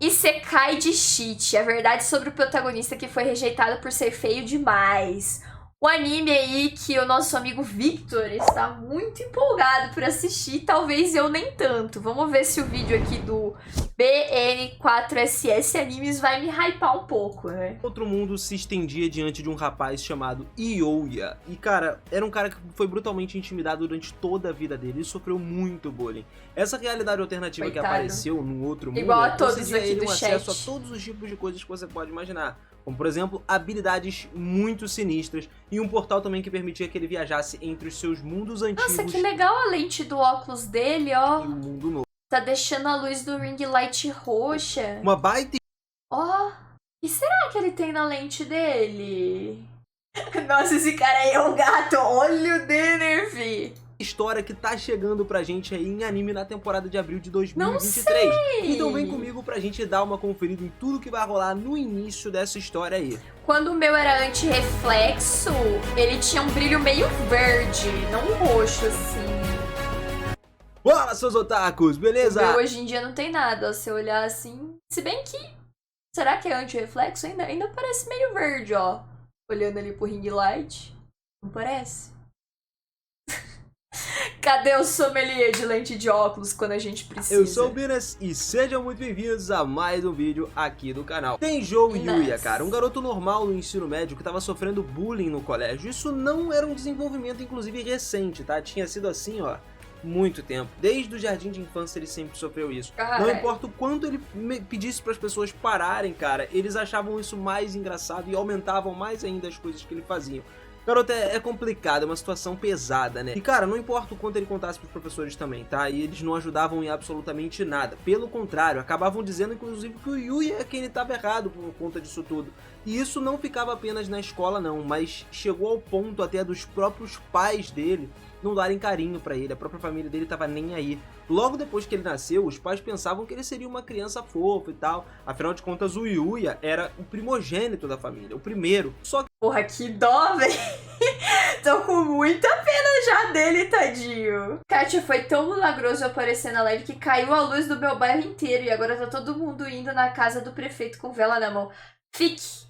Isekai de cheat, a verdade sobre o protagonista que foi rejeitado por ser feio demais. O anime aí que o nosso amigo Victor está muito empolgado por assistir, talvez eu nem tanto. Vamos ver se o vídeo aqui do BN4SS Animes vai me hypar um pouco, né? Outro mundo se estendia diante de um rapaz chamado Ioya. E cara, era um cara que foi brutalmente intimidado durante toda a vida dele e sofreu muito bullying. Essa realidade alternativa Coitado. que apareceu num outro mundo, Igual a todos concedia aqui ele do um acesso a chat. todos os tipos de coisas que você pode imaginar. Como, por exemplo, habilidades muito sinistras e um portal também que permitia que ele viajasse entre os seus mundos antigos. Nossa, que legal a lente do óculos dele, ó. E o mundo novo. Tá deixando a luz do ring light roxa. Uma baita Ó, e será que ele tem na lente dele? Nossa, esse cara aí é um gato. Olha o Denner, fi. história que tá chegando pra gente aí em anime na temporada de abril de 2023. Não sei. Então vem comigo pra gente dar uma conferida em tudo que vai rolar no início dessa história aí. Quando o meu era anti-reflexo, ele tinha um brilho meio verde, não roxo assim. Fala, seus otakus, beleza? O meu hoje em dia não tem nada, ó, se eu olhar assim. Se bem que, será que é anti-reflexo? Ainda parece meio verde, ó. Olhando ali pro ring light. Não parece? Cadê o sommelier de lente de óculos quando a gente precisa? Eu sou o Binas e sejam muito bem-vindos a mais um vídeo aqui do canal. Tenjou Yuya, cara, um garoto normal no ensino médio que tava sofrendo bullying no colégio. Isso não era um desenvolvimento, inclusive, recente, tá? Tinha sido assim, ó, muito tempo. Desde o jardim de infância ele sempre sofreu isso. Caralho. Não importa o quanto ele pedisse para as pessoas pararem, cara, eles achavam isso mais engraçado e aumentavam mais ainda as coisas que ele fazia. Garoto, é complicado, é uma situação pesada, né? E cara, não importa o quanto ele contasse pros professores também, tá? E eles não ajudavam em absolutamente nada. Pelo contrário, acabavam dizendo inclusive que o Yuya é quem ele tava errado por conta disso tudo. E isso não ficava apenas na escola não, mas chegou ao ponto até dos próprios pais dele não darem carinho pra ele, a própria família dele tava nem aí. Logo depois que ele nasceu, os pais pensavam que ele seria uma criança fofa e tal. Afinal de contas, o Yuya era o primogênito da família, o primeiro. Só que... Porra, que dó, velho. Tô com muita pena já dele, tadinho. Kátia, foi tão milagroso aparecer na live que caiu a luz do meu bairro inteiro e agora tá todo mundo indo na casa do prefeito com vela na mão. Fique.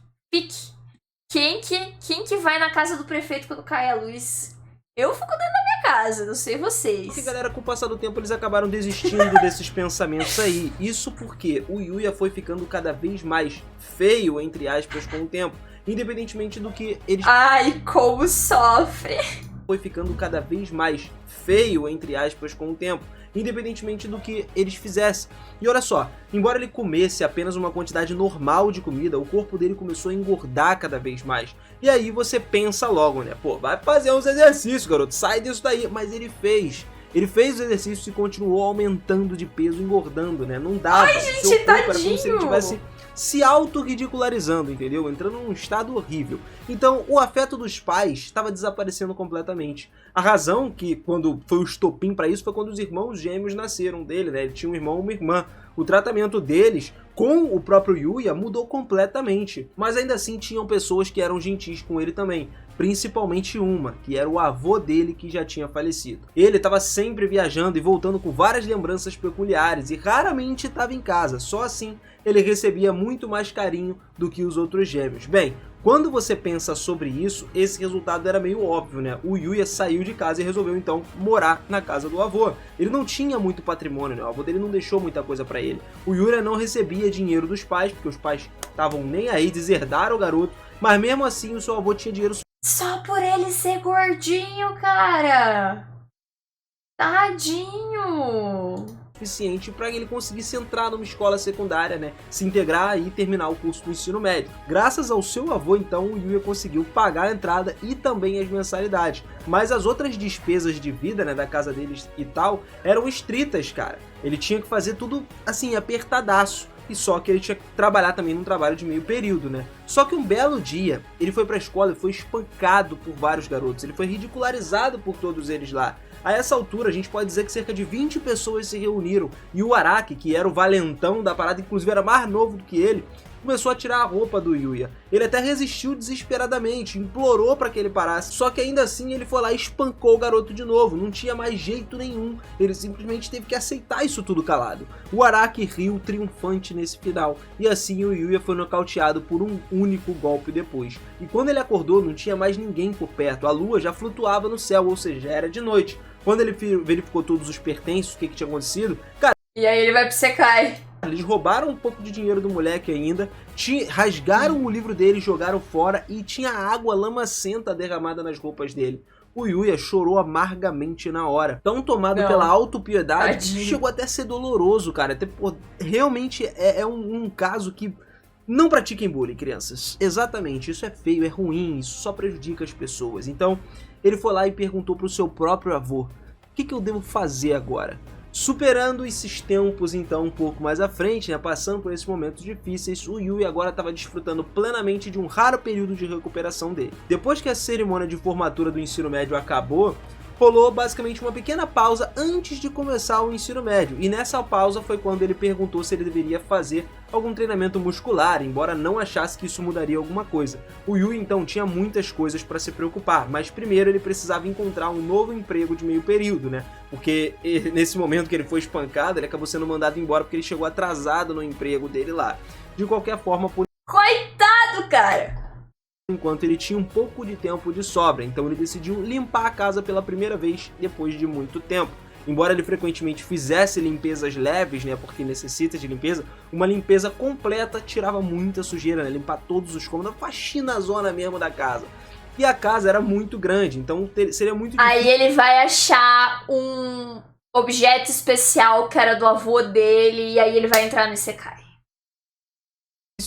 Quem que vai na casa do prefeito quando cai a luz? Eu fico dentro da minha casa, não sei vocês. Porque, galera, com o passar do tempo eles acabaram desistindo desses pensamentos aí. Isso porque o Yuya foi ficando cada vez mais feio, entre aspas, com o tempo. Independentemente do que eles... Ai, como sofre. Foi ficando cada vez mais feio, entre aspas, com o tempo. Independentemente do que eles fizessem. E olha só, embora ele comesse apenas uma quantidade normal de comida, o corpo dele começou a engordar cada vez mais. E aí você pensa logo, né? Pô, vai fazer uns exercícios, garoto, sai disso daí. Mas ele fez. Ele fez os exercícios e continuou aumentando de peso, engordando, né? Não dava. Ai, gente, Era como se ele tadinho. tivesse se auto-ridicularizando, entendeu? Entrando num estado horrível. Então, o afeto dos pais estava desaparecendo completamente. A razão que, quando foi o estopim para isso, foi quando os irmãos gêmeos nasceram dele, né? Ele tinha um irmão e uma irmã. O tratamento deles com o próprio Yuya mudou completamente. Mas ainda assim, tinham pessoas que eram gentis com ele também. Principalmente uma, que era o avô dele que já tinha falecido. Ele estava sempre viajando e voltando com várias lembranças peculiares e raramente estava em casa. Só assim ele recebia muito mais carinho do que os outros gêmeos. Bem, quando você pensa sobre isso, esse resultado era meio óbvio, né? O Yuya saiu de casa e resolveu então morar na casa do avô. Ele não tinha muito patrimônio, né? O avô dele não deixou muita coisa pra ele. O Yuya não recebia dinheiro dos pais, porque os pais estavam nem aí, deserdaram o garoto, mas mesmo assim o seu avô tinha dinheiro Só por ele ser gordinho, cara. Tadinho. suficiente para ele conseguisse entrar numa escola secundária, né, se integrar e terminar o curso do ensino médio. Graças ao seu avô, então, o Yuya conseguiu pagar a entrada e também as mensalidades. Mas as outras despesas de vida, né, da casa deles e tal, eram estritas, cara. Ele tinha que fazer tudo, assim, apertadaço. E só que ele tinha que trabalhar também num trabalho de meio período, né? Só que um belo dia, ele foi pra escola e foi espancado por vários garotos. Ele foi ridicularizado por todos eles lá. A essa altura, a gente pode dizer que cerca de 20 pessoas se reuniram. E o Araki, que era o valentão da parada, inclusive era mais novo do que ele, começou a tirar a roupa do Yuya. Ele até resistiu desesperadamente, implorou para que ele parasse, só que ainda assim ele foi lá e espancou o garoto de novo, não tinha mais jeito nenhum, ele simplesmente teve que aceitar isso tudo calado. O Araki riu triunfante nesse final, e assim o Yuya foi nocauteado por um único golpe depois. E quando ele acordou não tinha mais ninguém por perto, a lua já flutuava no céu, ou seja, era de noite. Quando ele verificou todos os pertences, o que tinha acontecido, cara... E aí ele vai pro Sekai. Eles roubaram um pouco de dinheiro do moleque ainda, rasgaram o livro dele, jogaram fora e tinha água lamacenta derramada nas roupas dele. O Yuya chorou amargamente na hora, tão tomado pela autopiedade que chegou até a ser doloroso, cara. Até, pô, realmente é um caso que... Não pratiquem bullying, crianças. Exatamente, isso é feio, é ruim, isso só prejudica as pessoas. Então, ele foi lá e perguntou pro seu próprio avô, o que eu devo fazer agora? Superando esses tempos, então, um pouco mais à frente, né, passando por esses momentos difíceis, o Yuya agora estava desfrutando plenamente de um raro período de recuperação dele. Depois que a cerimônia de formatura do ensino médio acabou, rolou basicamente uma pequena pausa antes de começar o ensino médio, e nessa pausa foi quando ele perguntou se ele deveria fazer algum treinamento muscular, embora não achasse que isso mudaria alguma coisa. O Yuya então tinha muitas coisas para se preocupar, mas primeiro ele precisava encontrar um novo emprego de meio período, né? Porque nesse momento que ele foi espancado, ele acabou sendo mandado embora porque ele chegou atrasado no emprego dele lá. De qualquer forma, coitado, cara! Enquanto ele tinha um pouco de tempo de sobra, então ele decidiu limpar a casa pela primeira vez depois de muito tempo. Embora ele frequentemente fizesse limpezas leves, né, porque necessita de limpeza, uma limpeza completa tirava muita sujeira, né, limpar todos os cômodos, faxina a zona mesmo da casa. E a casa era muito grande, então seria muito difícil. Aí ele vai achar um objeto especial que era do avô dele, e aí ele vai entrar no Isekai.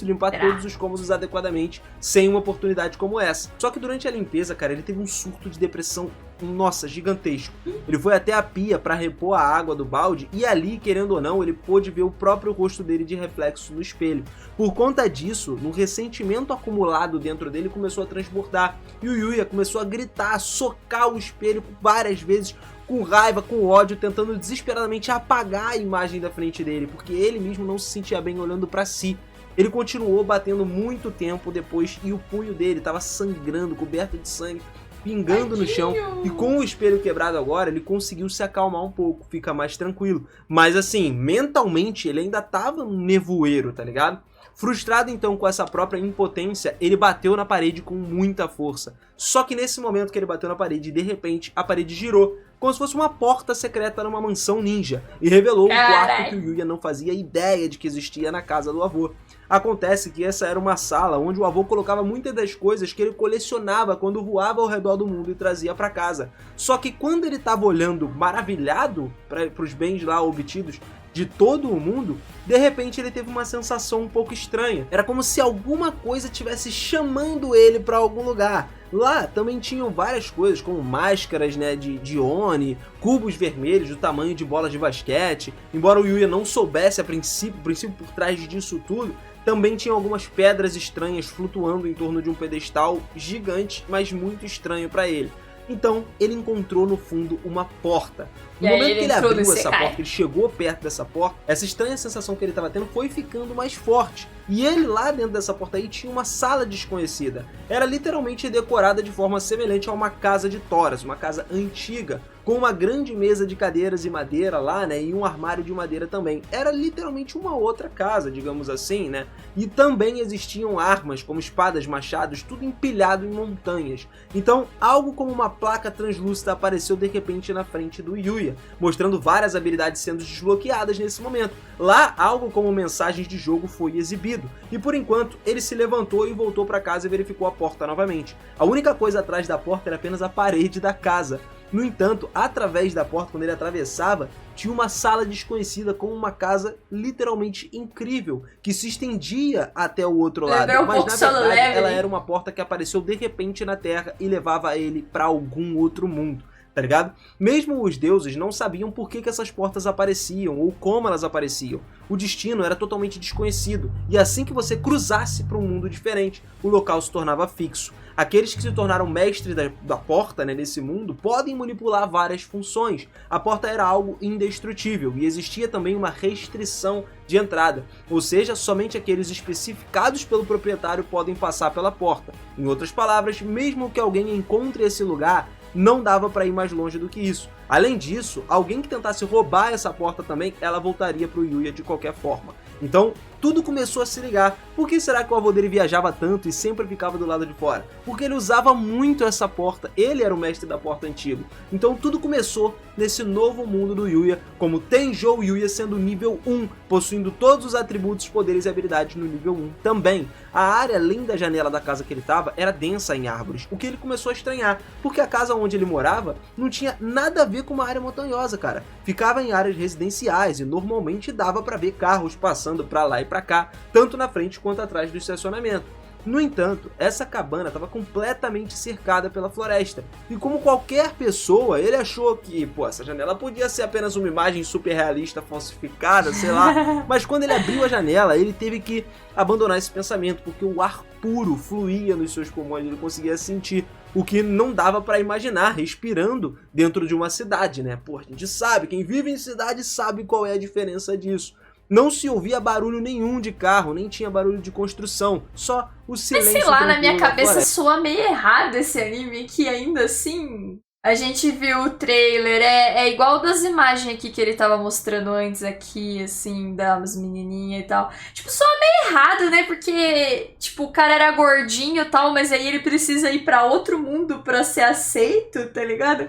Limpar todos os cômodos adequadamente, sem uma oportunidade como essa. Só que durante a limpeza, cara, ele teve um surto de depressão, nossa, gigantesco. Ele foi até a pia para repor a água do balde e ali, querendo ou não, ele pôde ver o próprio rosto dele de reflexo no espelho. Por conta disso, um ressentimento acumulado dentro dele começou a transbordar e o Yuya começou a gritar, a socar o espelho várias vezes, com raiva, com ódio, tentando desesperadamente apagar a imagem da frente dele, porque ele mesmo não se sentia bem olhando para si. Ele continuou batendo muito tempo depois e o punho dele estava sangrando, coberto de sangue, pingando no chão. E com o espelho quebrado agora, ele conseguiu se acalmar um pouco, fica mais tranquilo. Mas assim, mentalmente ele ainda estava um nevoeiro, tá ligado? Frustrado então com essa própria impotência, ele bateu na parede com muita força. Só que nesse momento que ele bateu na parede, de repente, a parede girou, como se fosse uma porta secreta numa mansão ninja, e revelou um quarto que o Yuya não fazia ideia de que existia na casa do avô. Acontece que essa era uma sala onde o avô colocava muitas das coisas que ele colecionava quando voava ao redor do mundo e trazia para casa. Só que quando ele estava olhando maravilhado para os bens lá obtidos de todo o mundo, de repente ele teve uma sensação um pouco estranha. Era como se alguma coisa estivesse chamando ele para algum lugar. Lá também tinham várias coisas, como máscaras, né, de Oni, cubos vermelhos do tamanho de bolas de basquete. Embora o Yuya não soubesse a princípio por trás disso tudo, também tinha algumas pedras estranhas flutuando em torno de um pedestal gigante, mas muito estranho para ele. Então, ele encontrou no fundo uma porta. No momento que ele abriu essa porta, ele chegou perto dessa porta, essa estranha sensação que ele estava tendo foi ficando mais forte. E ele lá dentro dessa porta aí tinha uma sala desconhecida. Era literalmente decorada de forma semelhante a uma casa de toras, uma casa antiga, com uma grande mesa de cadeiras e madeira lá, né, e um armário de madeira também. Era literalmente uma outra casa, digamos assim, né? E também existiam armas, como espadas, machados, tudo empilhado em montanhas. Então, algo como uma placa translúcida apareceu de repente na frente do Yuya, mostrando várias habilidades sendo desbloqueadas nesse momento. Lá, algo como mensagens de jogo foi exibido. E por enquanto, ele se levantou e voltou para casa e verificou a porta novamente. A única coisa atrás da porta era apenas a parede da casa. No entanto, através da porta, quando ele atravessava, tinha uma sala desconhecida com uma casa literalmente incrível, que se estendia até o outro lado. Mas na verdade, ela era uma porta que apareceu de repente na Terra e levava ele para algum outro mundo. tá ligado? Mesmo os deuses não sabiam por que essas portas apareciam ou como elas apareciam. O destino era totalmente desconhecido, e assim que você cruzasse para um mundo diferente, o local se tornava fixo. Aqueles que se tornaram mestres da porta, né, nesse mundo, podem manipular várias funções. A porta era algo indestrutível e existia também uma restrição de entrada, ou seja, somente aqueles especificados pelo proprietário podem passar pela porta. Em outras palavras, mesmo que alguém encontre esse lugar, não dava para ir mais longe do que isso. Além disso, alguém que tentasse roubar essa porta também, ela voltaria para o Yuya de qualquer forma. Então, tudo começou a se ligar. Por que será que o avô dele viajava tanto e sempre ficava do lado de fora? Porque ele usava muito essa porta, ele era o mestre da porta antigo. Então tudo começou nesse novo mundo do Yuya, como Tenjou Yuya sendo nível 1, possuindo todos os atributos, poderes e habilidades no nível 1 também. A área além da janela da casa que ele estava era densa em árvores, o que ele começou a estranhar, porque a casa onde ele morava não tinha nada a ver com uma área montanhosa, cara. Ficava em áreas residenciais e normalmente dava para ver carros passando para lá e para cá, tanto na frente quanto atrás do estacionamento. No entanto, essa cabana estava completamente cercada pela floresta, e como qualquer pessoa, ele achou que, essa janela podia ser apenas uma imagem super realista, falsificada, sei lá, mas quando ele abriu a janela, ele teve que abandonar esse pensamento, porque o ar puro fluía nos seus pulmões, ele conseguia sentir, o que não dava para imaginar respirando dentro de uma cidade, né? A gente sabe, quem vive em cidade sabe qual é a diferença disso. Não se ouvia barulho nenhum de carro, nem tinha barulho de construção, só o silêncio. Mas sei lá, na minha cabeça soa meio errado esse anime, que ainda assim... A gente viu o trailer, é igual das imagens aqui que ele tava mostrando antes aqui, assim, das menininhas e tal. Tipo, soa meio errado, né? Porque, tipo, o cara era gordinho e tal, mas aí ele precisa ir pra outro mundo pra ser aceito, tá ligado?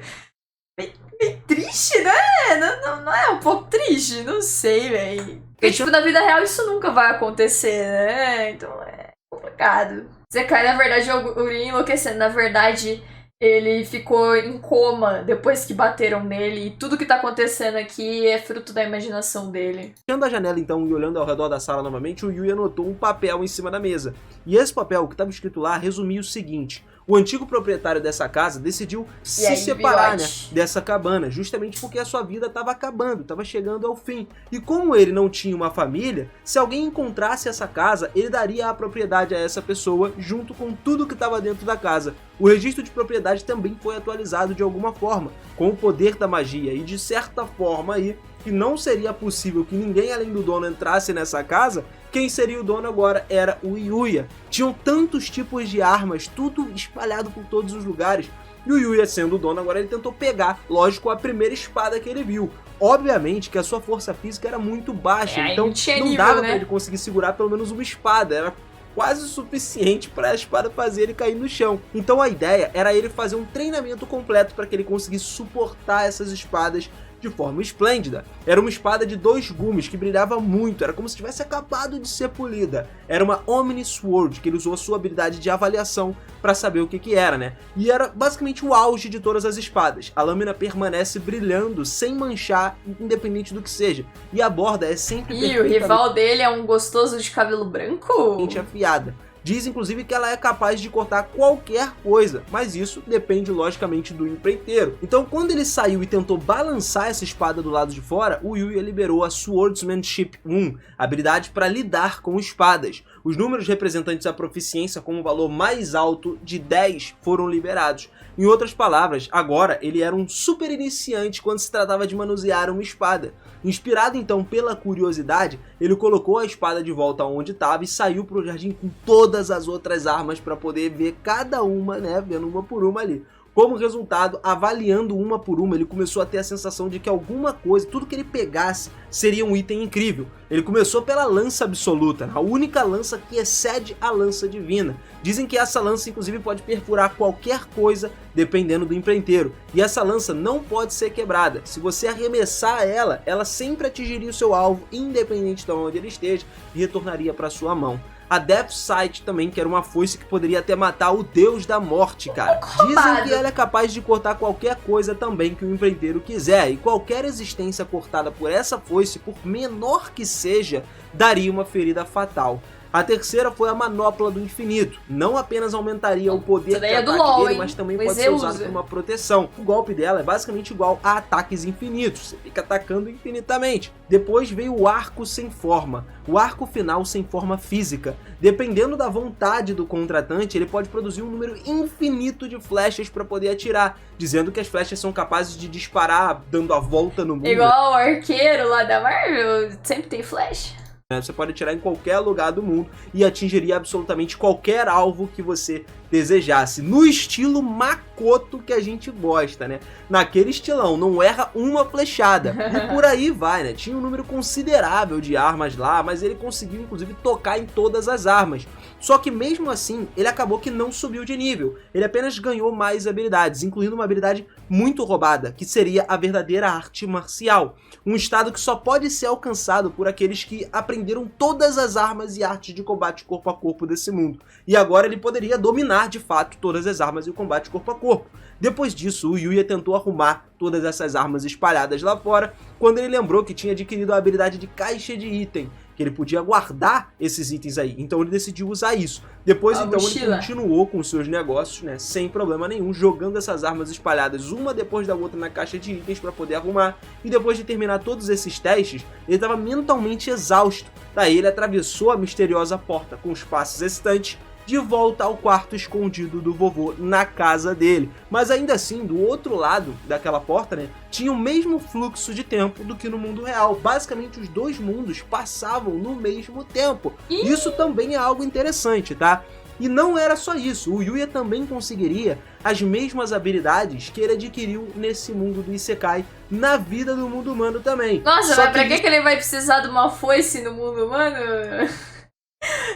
Meio triste, né? Não é um pouco triste? Não sei, velho. Porque, tipo, na vida real isso nunca vai acontecer, né? Então é complicado. Zekai, na verdade, o Urin enlouquecendo. Na verdade, ele ficou em coma depois que bateram nele. E tudo que tá acontecendo aqui é fruto da imaginação dele. Fechando a janela, então, e olhando ao redor da sala novamente, o Yuya notou um papel em cima da mesa. E esse papel que estava escrito lá resumia o seguinte: o antigo proprietário dessa casa decidiu se separar, né, dessa cabana, justamente porque a sua vida estava acabando, estava chegando ao fim. E como ele não tinha uma família, se alguém encontrasse essa casa, ele daria a propriedade a essa pessoa, junto com tudo que estava dentro da casa. O registro de propriedade também foi atualizado de alguma forma, com o poder da magia, e de certa forma aí, que não seria possível que ninguém além do dono entrasse nessa casa, quem seria o dono agora era o Yuya. Tinham tantos tipos de armas, tudo espalhado por todos os lugares, e o Yuya, sendo o dono, agora ele tentou pegar, lógico, a primeira espada que ele viu. Obviamente que a sua força física era muito baixa, então não dava pra ele conseguir segurar pelo menos uma espada, era quase o suficiente para a espada fazer ele cair no chão. Então a ideia era ele fazer um treinamento completo para que ele conseguisse suportar essas espadas de forma esplêndida. Era uma espada de 2 gumes que brilhava muito, era como se tivesse acabado de ser polida. Era uma Omni Sword, que ele usou a sua habilidade de avaliação para saber o que era, né? E era basicamente o auge de todas as espadas. A lâmina permanece brilhando, sem manchar, independente do que seja. E a borda é sempre perfeita. E o rival dele é um gostoso de cabelo branco? Afiada. Diz, inclusive, que ela é capaz de cortar qualquer coisa, mas isso depende, logicamente, do empreiteiro. Então, quando ele saiu e tentou balançar essa espada do lado de fora, o Yuya liberou a Swordsmanship 1, habilidade para lidar com espadas. Os números representantes a proficiência com um valor mais alto de 10 foram liberados. Em outras palavras, agora ele era um super iniciante quando se tratava de manusear uma espada. Inspirado então pela curiosidade, ele colocou a espada de volta onde estava e saiu para o jardim com todas as outras armas para poder ver cada uma, né, vendo uma por uma ali. Como resultado, avaliando uma por uma, ele começou a ter a sensação de que alguma coisa, tudo que ele pegasse, seria um item incrível. Ele começou pela lança absoluta, a única lança que excede a lança divina. Dizem que essa lança, inclusive, pode perfurar qualquer coisa, dependendo do empreiteiro. E essa lança não pode ser quebrada. Se você arremessar ela, ela sempre atingiria o seu alvo, independente de onde ele esteja, e retornaria para sua mão. A Death Sight também, que era uma foice que poderia até matar o deus da morte, cara. Dizem que ela é capaz de cortar qualquer coisa também que o empreiteiro quiser, e qualquer existência cortada por essa foice, por menor que seja, daria uma ferida fatal. A terceira foi a Manopla do Infinito. Não apenas aumentaria o poder de do ataque LOL, dele, hein? mas também Pois pode ser eu usado uso. como uma proteção. O golpe dela é basicamente igual a ataques infinitos. Você fica atacando infinitamente. Depois veio o Arco Sem Forma. O arco final sem forma física. Dependendo da vontade do contratante, ele pode produzir um número infinito de flechas para poder atirar, dizendo que as flechas são capazes de disparar dando a volta no mundo. Igual o arqueiro lá da Marvel, sempre tem flash. Você pode atirar em qualquer lugar do mundo e atingiria absolutamente qualquer alvo que você desejasse, no estilo Makoto que a gente gosta, né? Naquele estilão, não erra uma flechada. E por aí vai, né? Tinha um número considerável de armas lá, mas ele conseguiu inclusive tocar em todas as armas. Só que mesmo assim, ele acabou que não subiu de nível. Ele apenas ganhou mais habilidades, incluindo uma habilidade muito roubada, que seria a verdadeira arte marcial. Um estado que só pode ser alcançado por aqueles que aprenderam todas as armas e artes de combate corpo a corpo desse mundo. E agora ele poderia dominar de fato todas as armas e o combate corpo a corpo. Depois disso, o Yuya tentou arrumar todas essas armas espalhadas lá fora, quando ele lembrou que tinha adquirido a habilidade de caixa de item, que ele podia guardar esses itens aí. Então ele decidiu usar isso. Depois, então, ele continuou com os seus negócios, né, sem problema nenhum, jogando essas armas espalhadas uma depois da outra na caixa de itens para poder arrumar. E depois de terminar todos esses testes, ele estava mentalmente exausto. Daí ele atravessou a misteriosa porta com os passos restantes, de volta ao quarto escondido do vovô na casa dele. Mas ainda assim, do outro lado daquela porta, né, tinha o mesmo fluxo de tempo do que no mundo real. Basicamente, os dois mundos passavam no mesmo tempo. Isso também é algo interessante, tá? E não era só isso, o Yuya também conseguiria as mesmas habilidades que ele adquiriu nesse mundo do Isekai, na vida do mundo humano também. Nossa, mas pra que ele vai precisar de uma foice no mundo humano?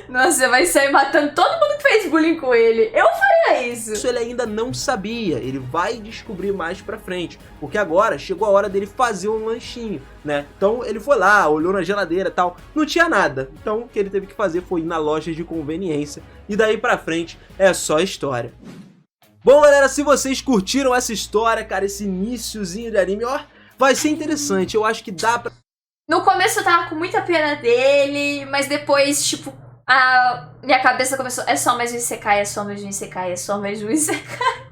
Nossa, vai sair matando todo mundo que fez bullying com ele. Eu faria isso. Isso ele ainda não sabia, ele vai descobrir mais pra frente, porque agora chegou a hora dele fazer um lanchinho, né? Então ele foi lá, olhou na geladeira e tal, não tinha nada. Então o que ele teve que fazer foi ir na loja de conveniência, e daí pra frente é só história. Bom, galera, se vocês curtiram essa história, cara, esse iniciozinho de anime, ó, vai ser interessante. Eu acho que dá pra... No começo eu tava com muita pena dele, mas depois, tipo, a minha cabeça começou... É só mais um Isekai, é só mais um Isekai, é só mais um Isekai.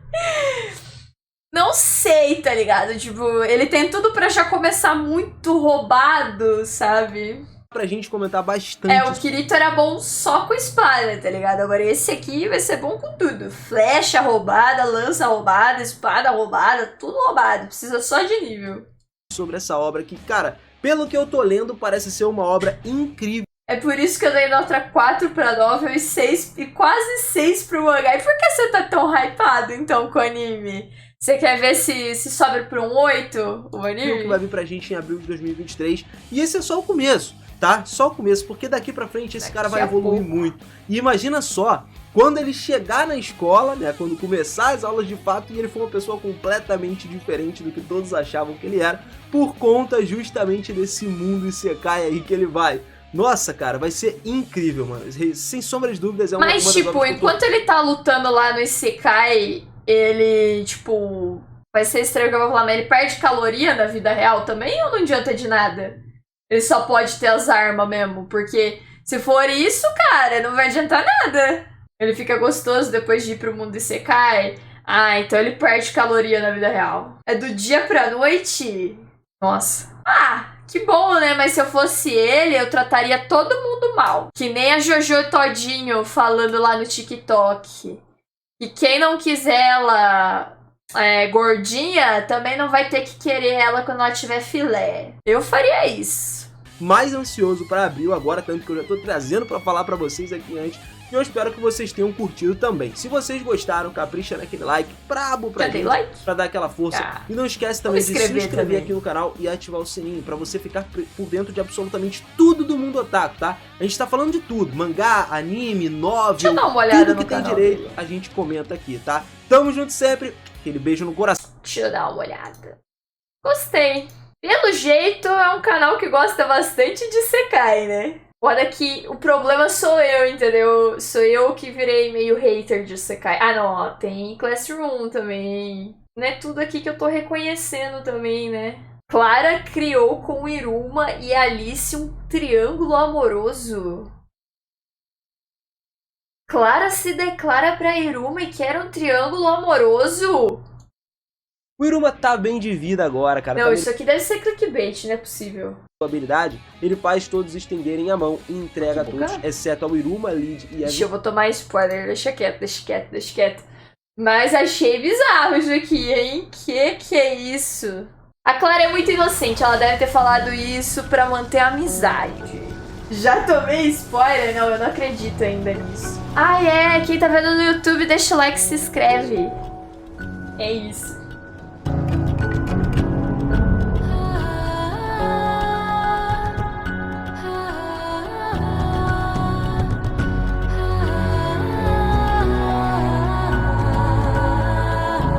Não sei, tá ligado? Tipo, ele tem tudo pra já começar muito roubado, sabe? Pra gente comentar bastante. É, o Kirito era bom só com espada, tá ligado? Agora esse aqui vai ser bom com tudo. Flecha roubada, lança roubada, espada roubada, tudo roubado. Precisa só de nível. Sobre essa obra que, cara, pelo que eu tô lendo, parece ser uma obra incrível. É por isso que eu dei nota 4 pra novel e 6, e quase 6 pro mangá. E por que você tá tão hypado, então, com o anime? Você quer ver se sobe pra um 8 o anime? Que vai vir pra gente em abril de 2023. E esse é só o começo, tá? Só o começo, porque daqui pra frente esse cara vai evoluir muito. E imagina só, quando ele chegar na escola, né, quando começar as aulas de fato, e ele for uma pessoa completamente diferente do que todos achavam que ele era, por conta justamente desse mundo Isekai aí que ele vai. Nossa, cara, vai ser incrível, mano. Sem sombra de dúvidas, é uma Mas, tipo, enquanto ele tá lutando lá no Isekai, ele, tipo... Vai ser estranho que eu vou falar, mas ele perde caloria na vida real também ou não adianta de nada? Ele só pode ter as armas mesmo, porque se for isso, cara, não vai adiantar nada. Ele fica gostoso depois de ir pro mundo Isekai. Ah, então ele perde caloria na vida real. É do dia pra noite? Nossa. Ah, que bom, né? Mas se eu fosse ele, eu trataria todo mundo mal. Que nem a Jojo Todinho falando lá no TikTok. E quem não quiser ela gordinha, também não vai ter que querer ela quando ela tiver filé. Eu faria isso. Mais ansioso para abril agora, tanto que eu já tô trazendo para falar para vocês aqui antes. E eu espero que vocês tenham curtido também. Se vocês gostaram, capricha naquele like brabo pra gente, pra dar aquela força. E não esquece também de se inscrever aqui no canal e ativar o sininho pra você ficar por dentro de absolutamente tudo do mundo otaku, tá? A gente tá falando de tudo, mangá, anime, novel, deixa eu dar uma olhada tudo que tem direito dele. A gente comenta aqui, tá? Tamo junto sempre, aquele beijo no coração. Deixa eu dar uma olhada. Gostei. Pelo jeito, é um canal que gosta bastante de Isekai, né? Olha que o problema sou eu, entendeu? Sou eu que virei meio hater de Isekai. Ah, não, ó, tem Classroom também. Não é tudo aqui que eu tô reconhecendo também, né? Clara criou com Iruma e Alice um triângulo amoroso. Clara se declara pra Iruma e quer um triângulo amoroso? O Iruma tá bem de vida agora, cara. Não, Tá isso aqui deve ser clickbait, não é possível. sua habilidade, ele faz todos estenderem a mão e entrega a Que todos, boca? exceto ao Iruma, Lid e a Ixi, eu vou tomar spoiler, deixa quieto, deixa quieto, deixa quieto. Mas achei bizarro isso aqui, hein? Que é isso? A Clara é muito inocente, ela deve ter falado isso pra manter a amizade. Já tomei spoiler? Não, eu não acredito ainda nisso. Ah, é, quem tá vendo no YouTube, deixa o like e se inscreve. É isso.